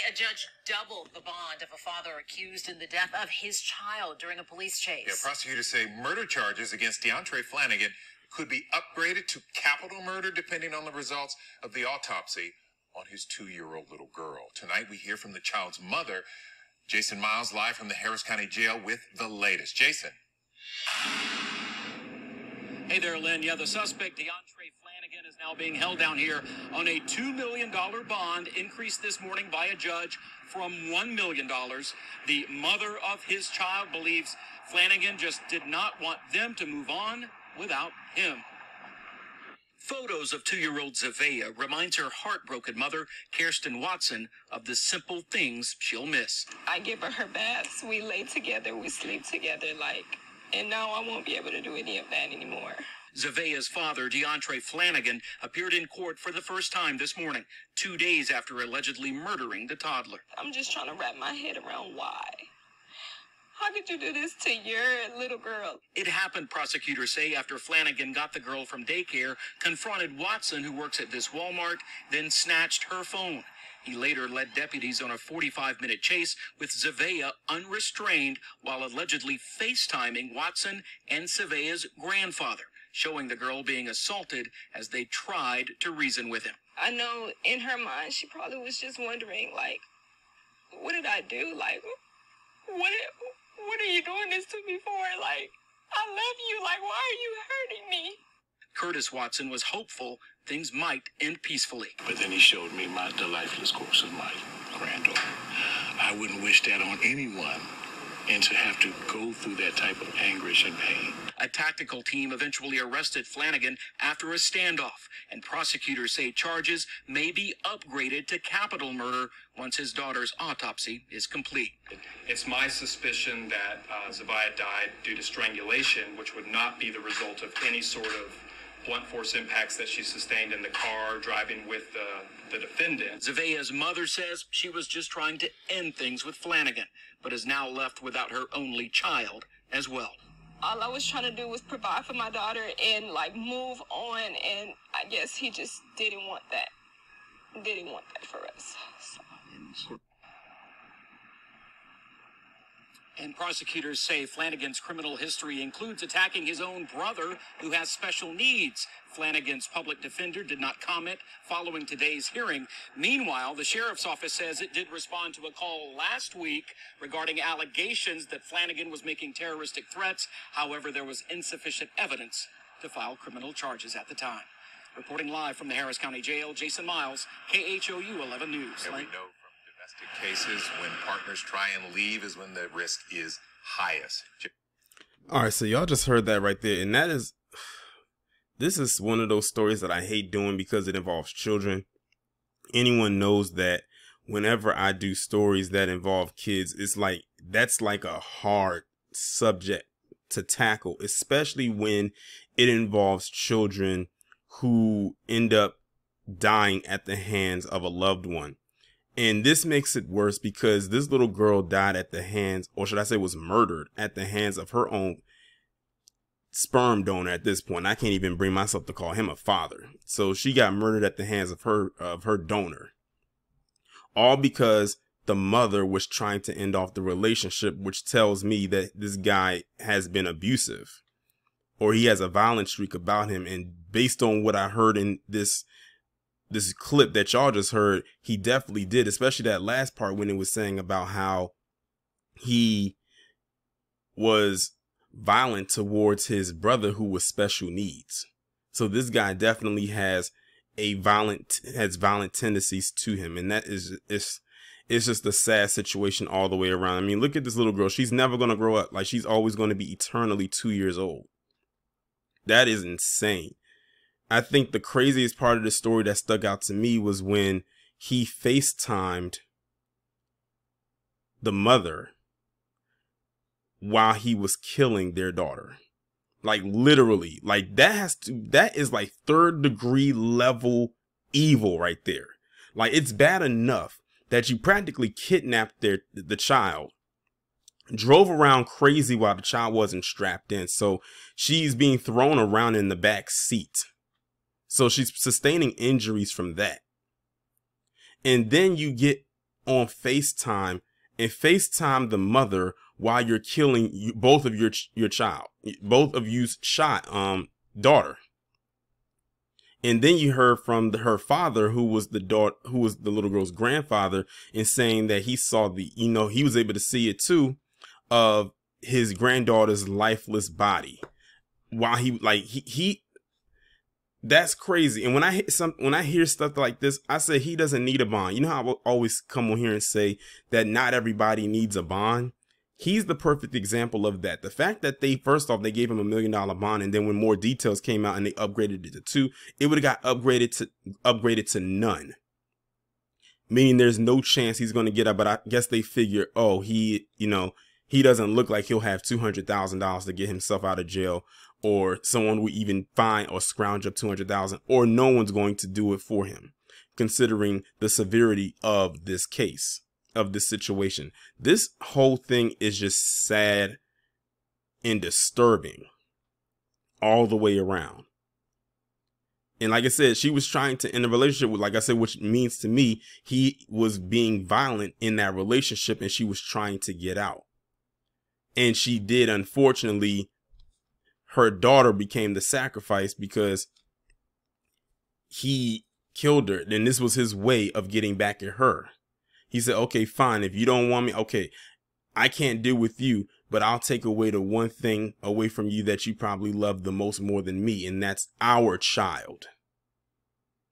A judge doubled the bond of a father accused in the death of his child during a police chase. Yeah, prosecutors say murder charges against Deontray Flanagan could be upgraded to capital murder depending on the results of the autopsy on his 2-year-old little girl. Tonight we hear from the child's mother. Jason Miles live from the Harris County Jail with the latest. Jason. Hey there, Lynn. Yeah, the suspect, Deontray Flanagan, is now being held down here on a $2 million bond, increased this morning by a judge from $1 million. The mother of his child believes Flanagan just did not want them to move on without him. Photos of 2-year-old Zavea reminds her heartbroken mother, Kirsten Watson, of the simple things she'll miss. I give her baths, we lay together, we sleep together, and now I won't be able to do any of that anymore. Zavea's father, Deontray Flanagan, appeared in court for the first time this morning, 2 days after allegedly murdering the toddler. I'm just trying to wrap my head around why. How could you do this to your little girl? It happened, prosecutors say, after Flanagan got the girl from daycare, confronted Watson, who works at this Walmart, then snatched her phone. He later led deputies on a 45-minute chase with Zavea unrestrained while allegedly facetiming Watson and Zavea's grandfather, showing the girl being assaulted as they tried to reason with him. I know in her mind she probably was just wondering, what did I do? What are you doing this to me for? I love you. Why are you hurting me? Curtis Watson was hopeful things might end peacefully. But then he showed me the lifeless corpse of my granddaughter. I wouldn't wish that on anyone, and to have to go through that type of anguish and pain. A tactical team eventually arrested Flanagan after a standoff, and prosecutors say charges may be upgraded to capital murder once his daughter's autopsy is complete. It's my suspicion that Zavea died due to strangulation, which would not be the result of any sort of blunt force impacts that she sustained in the car driving with the defendant. Zavea's mother says she was just trying to end things with Flanagan, but is now left without her only child as well. All I was trying to do was provide for my daughter and move on, and I guess he just didn't want that. Didn't want that for us. So. And prosecutors say Flanagan's criminal history includes attacking his own brother, who has special needs. Flanagan's public defender did not comment following today's hearing. Meanwhile, the sheriff's office says it did respond to a call last week regarding allegations that Flanagan was making terroristic threats. However, there was insufficient evidence to file criminal charges at the time. Reporting live from the Harris County Jail, Jason Miles, KHOU 11 News. And we know from domestic cases, when partners try and leave is when the risk is highest. All right, so y'all just heard that right there, and this is one of those stories that I hate doing because it involves children. Anyone knows that whenever I do stories that involve kids, that's like a hard subject to tackle, especially when it involves children who end up dying at the hands of a loved one. And this makes it worse because this little girl died at the hands, or should I say was murdered at the hands of her own sperm donor at this point. I can't even bring myself to call him a father. So she got murdered at the hands of her donor. All because the mother was trying to end off the relationship, which tells me that this guy has been abusive or he has a violent streak about him. And based on what I heard in this clip that y'all just heard, he definitely did, especially that last part when it was saying about how he was violent towards his brother who was special needs. So this guy definitely has violent tendencies to him, and that is it's just a sad situation all the way around. I mean, look at this little girl. She's never going to grow up. She's always going to be eternally 2 years old. That is insane. I think the craziest part of the story that stuck out to me was when he FaceTimed the mother while he was killing their daughter. Literally, that is 3rd degree level evil right there. It's bad enough that you practically kidnapped the child, drove around crazy while the child wasn't strapped in. So she's being thrown around in the back seat. So she's sustaining injuries from that. And then you get on FaceTime and FaceTime the mother while you're killing both of your child, both of you's daughter. And then you heard from her father, who was the little girl's grandfather, and saying that he saw he was able to see it too, of his granddaughter's lifeless body while he that's crazy. And when I hear stuff like this, I say he doesn't need a bond. You know how I will always come on here and say that not everybody needs a bond? He's the perfect example of that. The fact that first off, they gave him $1 million bond, and then when more details came out and they upgraded it to 2, it would have got upgraded to none. Meaning there's no chance he's going to get up, but I guess they figure, oh, he doesn't look like he'll have $200,000 to get himself out of jail, or someone would even find or scrounge up $200,000, or no one's going to do it for him, considering the severity of this case, of this situation. This whole thing is just sad and disturbing all the way around. And like I said, she was trying to end a relationship with, like I said, which means to me, he was being violent in that relationship and she was trying to get out. And she did, unfortunately. Her daughter became the sacrifice because he killed her. And this was his way of getting back at her. He said, okay, fine. If you don't want me, okay, I can't deal with you, but I'll take away the one thing away from you that you probably love the most more than me. And that's our child.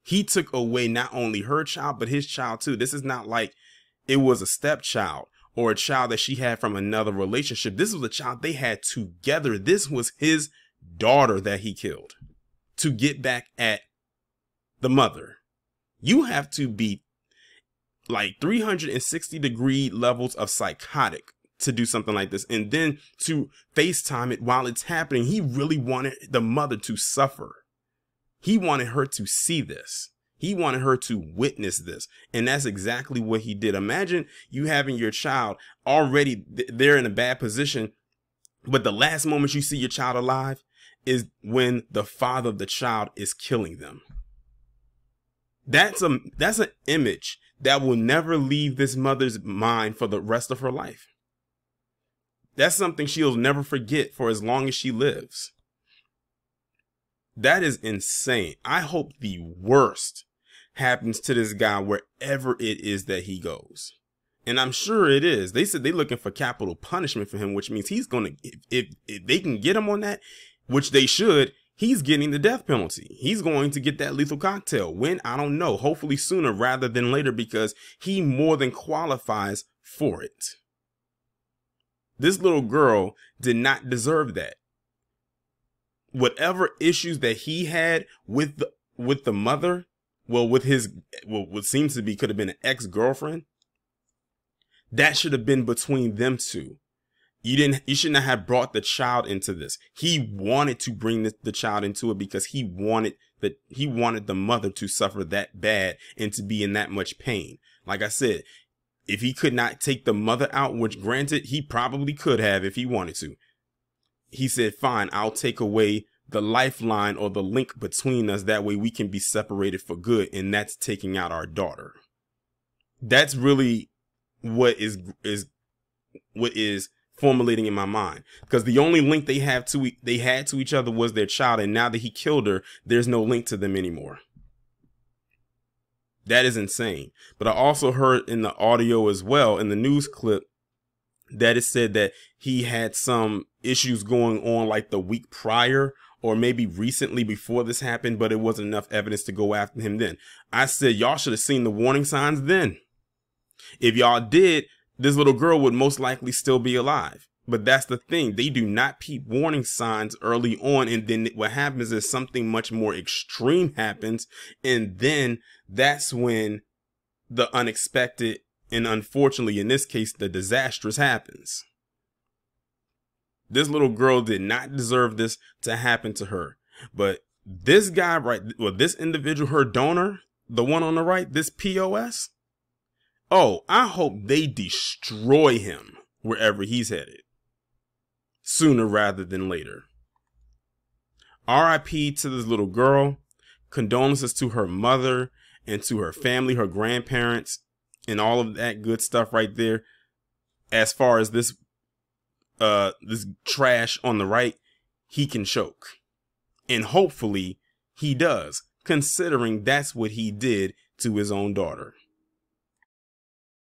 He took away not only her child, but his child too. This is not like it was a stepchild or a child that she had from another relationship. This was a child they had together. This was his daughter that he killed to get back at the mother. You have to be like 360-degree levels of psychotic to do something like this. And then to FaceTime it while it's happening. He really wanted the mother to suffer. He wanted her to see this. He wanted her to witness this. And that's exactly what he did. Imagine you having your child already, they're in a bad position, but the last moment you see your child alive is when the father of the child is killing them. That's an image that will never leave this mother's mind for the rest of her life. That's something she'll never forget for as long as she lives. That is insane. I hope the worst happens to this guy wherever it is that he goes. And I'm sure it is. They said they're looking for capital punishment for him, which means he's going to, if they can get him on that, which they should, he's getting the death penalty. He's going to get that lethal cocktail. When? I don't know. Hopefully sooner rather than later, because he more than qualifies for it. This little girl did not deserve that. Whatever issues that he had with the mother, well, with his, what seems to be, could have been an ex-girlfriend, that should have been between them two. You should not have brought the child into this. He wanted to bring the child into it because he wanted the mother to suffer that bad and to be in that much pain. Like I said, if he could not take the mother out, which granted he probably could have if he wanted to, he said, fine, I'll take away the lifeline or the link between us. That way we can be separated for good. And that's taking out our daughter. That's really what is formulating in my mind, because the only link they had to each other was their child. And now that he killed her, there's no link to them anymore. That is insane. But I also heard in the audio as well, in the news clip, that it said that he had some issues going on like the week prior or maybe recently before this happened, but it wasn't enough evidence to go after him then. I said, y'all should have seen the warning signs then. If y'all did, this little girl would most likely still be alive. But that's the thing. They do not peep warning signs early on. And then what happens is something much more extreme happens. And then that's when the unexpected, and unfortunately, in this case, the disastrous happens. This little girl did not deserve this to happen to her. But this guy, right, well, this individual, her donor, the one on the right, this POS, oh, I hope they destroy him wherever he's headed, sooner rather than later. RIP to this little girl. Condolences to her mother and to her family, her grandparents. and all of that good stuff right there, as far as this trash on the right, he can choke. And hopefully he does, considering that's what he did to his own daughter.